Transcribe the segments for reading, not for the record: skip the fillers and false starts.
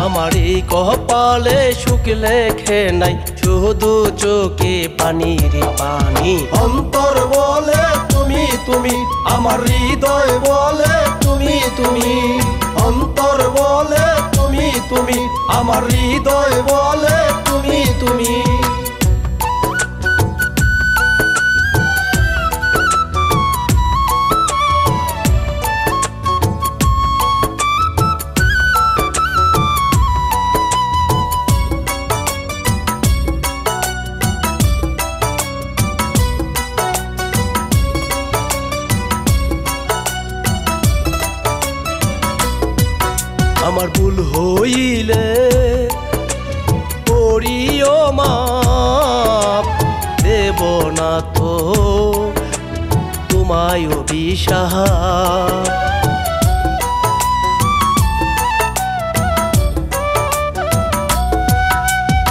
আমার এই কপালে সুখ লেখে নাই, শুধু চোখে পানি রে পানি। অন্তর বলে তুমি তুমি, আমার হৃদয় বলে তুমি তুমি। অন্তর বলে তুমি তুমি, আমার হৃদয় বলে তুমি তুমি। আমার ভুল হইলে করিও মাপ, দেব না তো তোমায় অভিশাপ।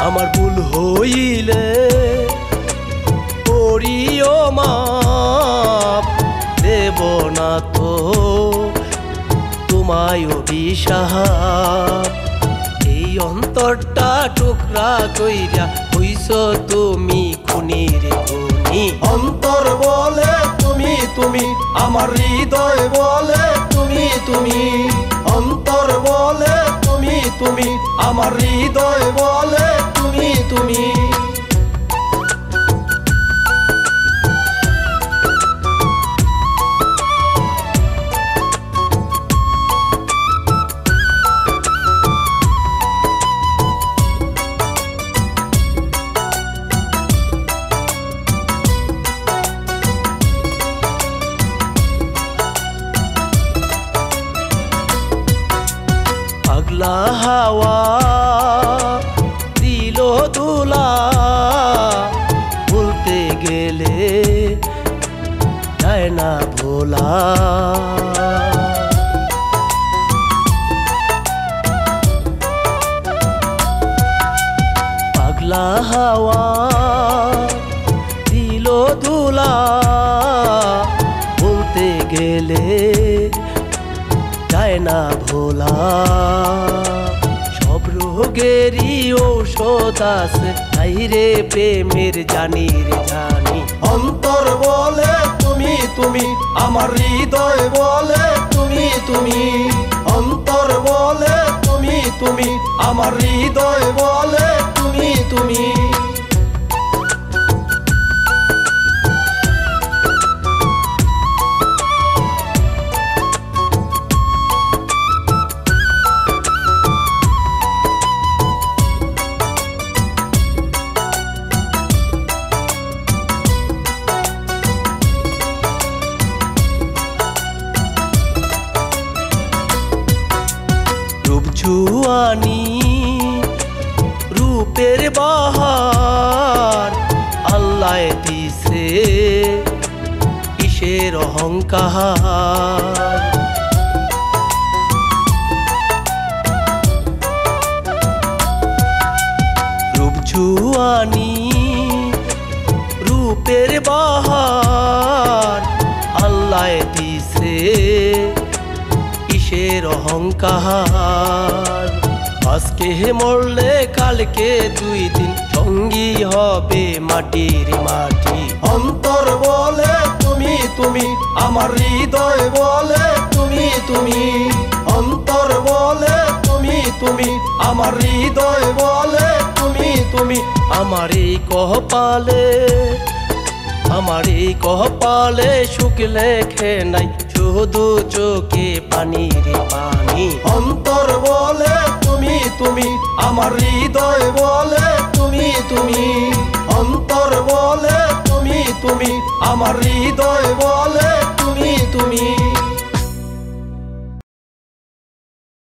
আমার ভুল হইলে করিও মাপ, দেব না তো তোমায় অভিশাপ। এই অন্তরটা টুকরা কইরা হইছ তুমি খুনির খুনি। অন্তর বলে তুমি তুমি, আমার হৃদয় বলে তুমি তুমি। অন্তর বলে তুমি তুমি, আমার হৃদয় বলে তুমি তুমি। পাগলা হাওয়া দিল দুলা, বলতে গেলে যায় না ভোলা। পাগলা হাওয়া দিল দুলা, বলতে গেলে যায় না ভোলা। সব রোগেরই ঔষধ আছে, তাই রে প্রেমের জানি রে জানি। অন্তর বলে তুমি তুমি, আমার হৃদয় বলে তুমি তুমি। অন্তর বলে তুমি তুমি, আমার হৃদয় বলে তুমি তুমি। জুয়ানি রূপের বাহার, আল্লাহ দিছে কিসের অহংকার। রূপ জুয়ানি রূপের বাহার, আল্লাহ দিছে কিসের অহংকার। আজকে মরলে কালকে দুই দিন সঙ্গী হবে মাটির মাটি। অন্তর বলে তুমি তুমি, আমার হৃদয় বলে তুমি তুমি। অন্তর বলে তুমি তুমি, আমার হৃদয় বলে তুমি তুমি। আমার এই কপালে সুখ লেখে নাই, শুধু চোখে পানি রে পানি। অন্তর বলে তুমি তুমি, আমার হৃদয় বলে তুমি তুমি। অন্তর বলে তুমি তুমি, আমার হৃদয় বলে তুমি তুমি।